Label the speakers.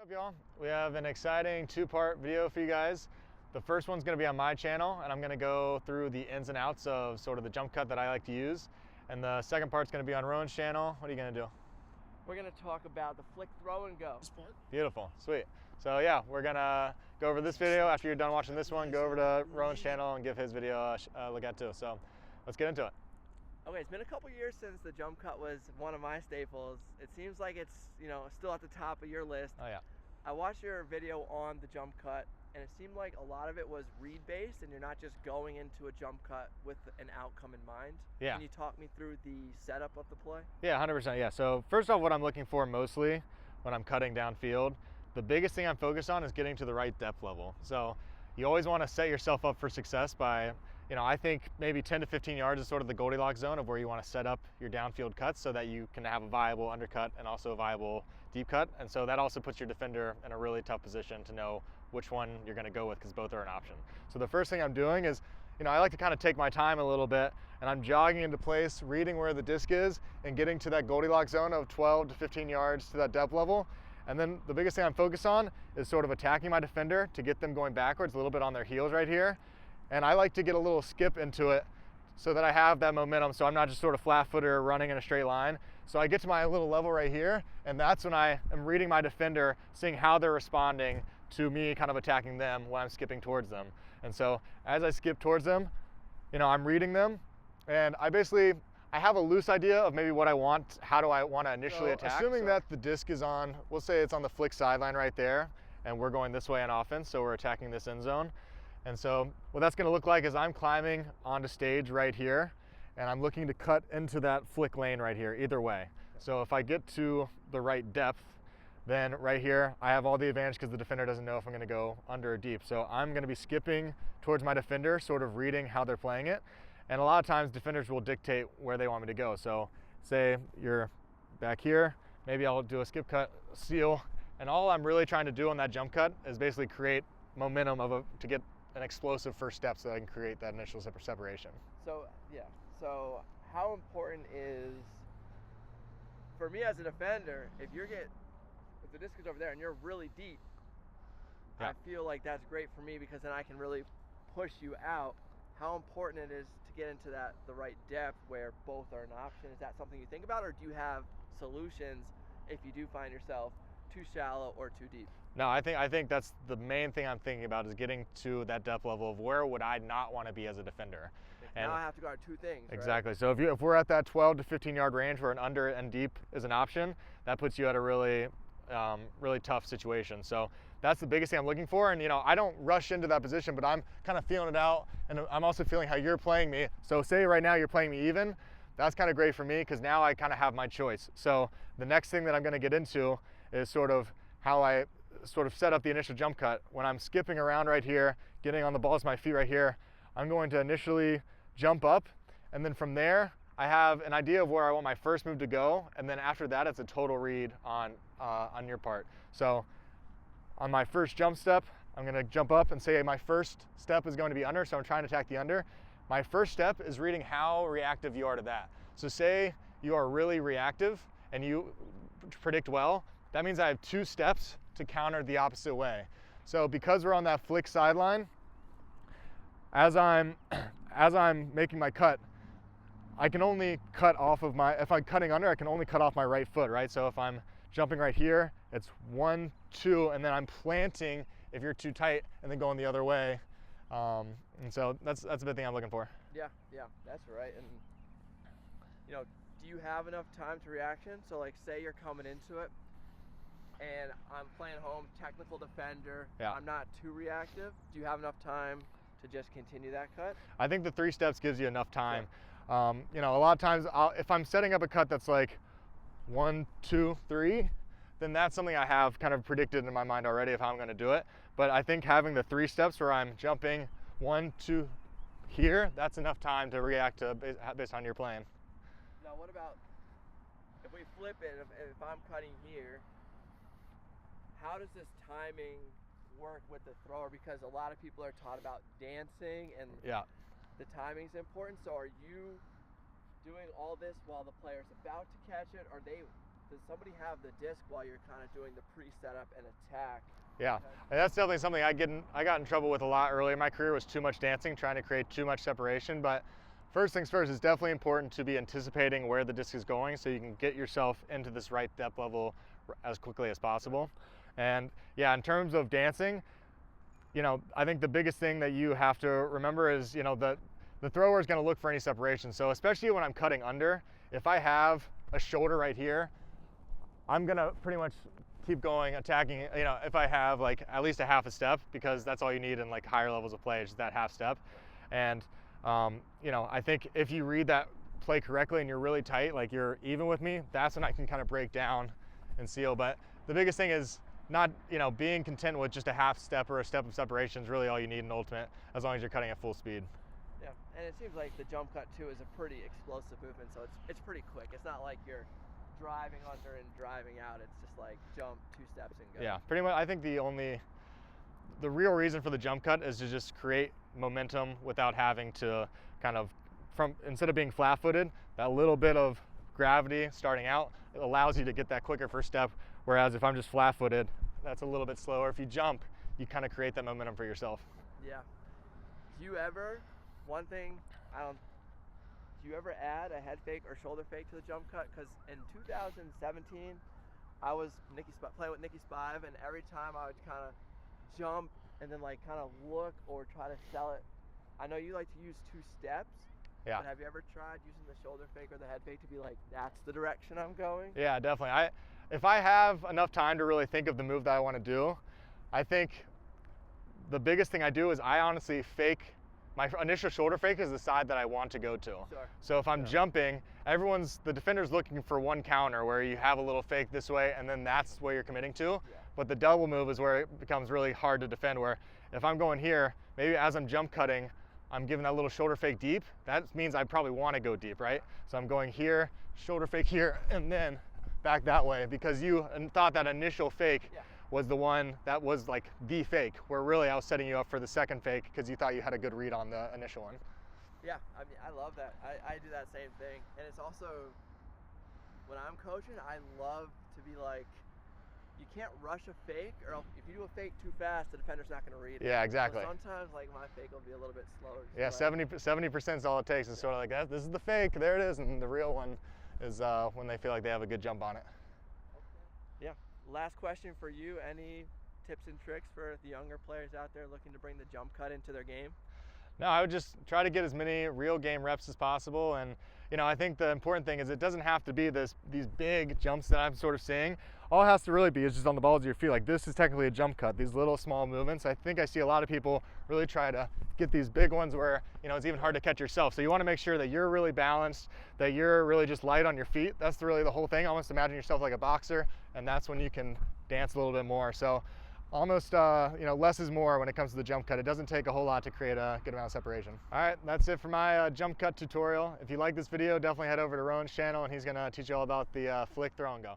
Speaker 1: What's up, y'all? We have an exciting two-part video for you guys. The first one's going to be on my channel, and I'm going to go through the ins and outs of sort of the jump cut that I like to use. And the second part's going to be on Rowan's channel. What are you going to do?
Speaker 2: We're going to talk about the flick, throw, and go.
Speaker 1: Beautiful, sweet. So yeah, we're going to go over this video. After you're done watching this one, go over to Rowan's channel and give his video a look at too. So let's get into it.
Speaker 2: Okay, it's been a couple years since the jump cut was one of my staples. It seems like it's, still at the top of your list.
Speaker 1: Oh yeah.
Speaker 2: I watched your video on the jump cut, and it seemed like a lot of it was read-based, and you're not just going into a jump cut with an outcome in mind.
Speaker 1: Yeah.
Speaker 2: Can you talk me through the setup of the play?
Speaker 1: Yeah, 100%. Yeah. So first off, what I'm looking for mostly when I'm cutting downfield, the biggest thing I'm focused on is getting to the right depth level. So you always want to set yourself up for success by, I think maybe 10 to 15 yards is sort of the Goldilocks zone of where you want to set up your downfield cuts so that you can have a viable undercut and also a viable deep cut. And so that also puts your defender in a really tough position to know which one you're going to go with, because both are an option. So the first thing I'm doing is, I like to kind of take my time a little bit, and I'm jogging into place, reading where the disc is and getting to that Goldilocks zone of 12 to 15 yards to that depth level. And then the biggest thing I'm focused on is sort of attacking my defender to get them going backwards a little bit on their heels right here. And I like to get a little skip into it so that I have that momentum, so I'm not just sort of flat-footed running in a straight line. So I get to my little level right here, and that's when I am reading my defender, seeing how they're responding to me kind of attacking them when I'm skipping towards them. And so as I skip towards them, I'm reading them, and I have a loose idea of maybe what I want, how do I want to initially attack. Assuming that the disc is on, we'll say it's on the flick sideline right there, and we're going this way on offense, so we're attacking this end zone. And so what that's going to look like is I'm climbing onto stage right here, and I'm looking to cut into that flick lane right here, either way. So if I get to the right depth, then right here I have all the advantage because the defender doesn't know if I'm going to go under or deep. So I'm going to be skipping towards my defender, sort of reading how they're playing it. And a lot of times defenders will dictate where they want me to go. So say you're back here, maybe I'll do a skip cut, seal, and all I'm really trying to do on that jump cut is basically create momentum to get an explosive first step so that I can create that initial separation.
Speaker 2: So how important is, for me as a defender, if the disc is over there and you're really deep, yeah, I feel like that's great for me because then I can really push you out. How important it is to get into the right depth where both are an option. Is that something you think about, or do you have solutions if you do find yourself too shallow or too deep?
Speaker 1: No, I think that's the main thing I'm thinking about, is getting to that depth level of where would I not want to be as a defender.
Speaker 2: And now I have to guard two things.
Speaker 1: Exactly.
Speaker 2: Right?
Speaker 1: So if we're at that 12 to 15 yard range where an under and deep is an option, that puts you at a really tough situation. So that's the biggest thing I'm looking for. And I don't rush into that position, but I'm kind of feeling it out, and I'm also feeling how you're playing me. So say right now you're playing me even, that's kind of great for me because now I kind of have my choice. So the next thing that I'm going to get into is sort of how I sort of set up the initial jump cut. When I'm skipping around right here, getting on the balls of my feet right here, I'm going to initially jump up, and then from there I have an idea of where I want my first move to go, and then after that it's a total read on your part. So on my first jump step, I'm going to jump up and say my first step is going to be under, so I'm trying to attack the under. My first step is reading how reactive you are to that. So say you are really reactive and you predict well, that means I have 2 steps to counter the opposite way. So because we're on that flick sideline, as I'm making my cut, I can only cut off of if I'm cutting under, I can only cut off my right foot, right? So if I'm jumping right here, it's 1, 2, and then I'm planting if you're too tight and then going the other way. And so that's the big thing I'm looking for.
Speaker 2: Yeah, that's right. And do you have enough time to reaction? So like say you're coming into it and I'm playing home, technical defender, yeah, I'm not too reactive. Do you have enough time to just continue that cut?
Speaker 1: I think the 3 steps gives you enough time.
Speaker 2: Sure.
Speaker 1: A lot of times if I'm setting up a cut that's like 1, 2, 3, then that's something I have kind of predicted in my mind already of how I'm going to do it. But I think having the 3 steps where I'm jumping 1, 2 here, that's enough time to react to based on your plan.
Speaker 2: Now what about if we flip it, if I'm cutting here, how does this timing work with the thrower? Because a lot of people are taught about dancing and
Speaker 1: yeah,
Speaker 2: the timing's important. So are you doing all this while the player's about to catch it? Are they does somebody have the disc while you're kind of doing the pre-setup and attack?
Speaker 1: Yeah,
Speaker 2: Okay.
Speaker 1: and that's definitely something I got in trouble with a lot early in my career, was too much dancing, trying to create too much separation. But first things first, it's definitely important to be anticipating where the disc is going so you can get yourself into this right depth level as quickly as possible. And yeah, in terms of dancing, you know, I think the biggest thing that you have to remember is, you know, the thrower is going to look for any separation. So especially when I'm cutting under, if I have a shoulder right here, I'm going to pretty much keep going, attacking, you know, if I have like at least a half a step, because that's all you need in like higher levels of play, is that half step. And, you know, I think if you read that play correctly and you're really tight, like you're even with me, that's when I can kind of break down and seal. But the biggest thing is not, you know, being content with just a half step or a step of separation is really all you need in ultimate, as long as you're cutting at full speed.
Speaker 2: Yeah, and it seems like the jump cut too is a pretty explosive movement, so it's pretty quick. It's not like you're driving under and driving out. It's just like jump 2 steps and go.
Speaker 1: Yeah, pretty much. I think the real reason for the jump cut is to just create momentum without having to kind of, instead of being flat-footed, that little bit of gravity starting out, it allows you to get that quicker first step. Whereas if I'm just flat-footed, that's a little bit slower. If you jump, you kind of create that momentum for yourself.
Speaker 2: Yeah. Do you ever, do you ever add a head fake or shoulder fake to the jump cut? Because in 2017, I was playing with Nikki Spive, and every time I would kind of jump and then like kind of look or try to sell it. I know you like to use 2 steps.
Speaker 1: Yeah.
Speaker 2: But have you ever tried using the shoulder fake or the head fake to be like, that's the direction I'm going?
Speaker 1: Yeah, definitely. If I have enough time to really think of the move that I want to do, I think the biggest thing I do is I honestly fake. My initial shoulder fake is the side that I want to go to.
Speaker 2: Sure.
Speaker 1: So if I'm jumping, the defender's looking for one counter where you have a little fake this way, and then that's where you're committing to.
Speaker 2: Yeah.
Speaker 1: But the double move is where it becomes really hard to defend, where if I'm going here, maybe as I'm jump cutting, I'm giving that little shoulder fake deep. That means I probably want to go deep, right? So I'm going here, shoulder fake here, and then back that way, because you thought that initial fake was the one that was like the fake, where really I was setting you up for the second fake because you thought you had a good read on the initial one.
Speaker 2: Yeah, I mean, I love that. I do that same thing. And it's also, when I'm coaching, I love to be like, you can't rush a fake, or else if you do a fake too fast, the defender's not going to read it.
Speaker 1: Yeah, exactly.
Speaker 2: So sometimes like my fake will be a little bit slower.
Speaker 1: Yeah, 70% is all it takes. Is sort of like that. This is the fake, there it is, and the real one is when they feel like they have a good jump on it.
Speaker 2: Yeah. Last question for you. Any tips and tricks for the younger players out there looking to bring the jump cut into their game?
Speaker 1: No, I would just try to get as many real game reps as possible. And, you know, I think the important thing is it doesn't have to be these big jumps that I'm sort of seeing. All it has to really be is just on the balls of your feet. Like, this is technically a jump cut, these little small movements. I think I see a lot of people really try to get these big ones where, you know, it's even hard to catch yourself. So you want to make sure that you're really balanced, that you're really just light on your feet. That's really the whole thing. Almost imagine yourself like a boxer, and that's when you can dance a little bit more. So almost, you know, less is more when it comes to the jump cut. It doesn't take a whole lot to create a good amount of separation. All right, that's it for my jump cut tutorial. If you like this video, definitely head over to Rowan's channel, and he's gonna teach you all about the flick, throw, and go.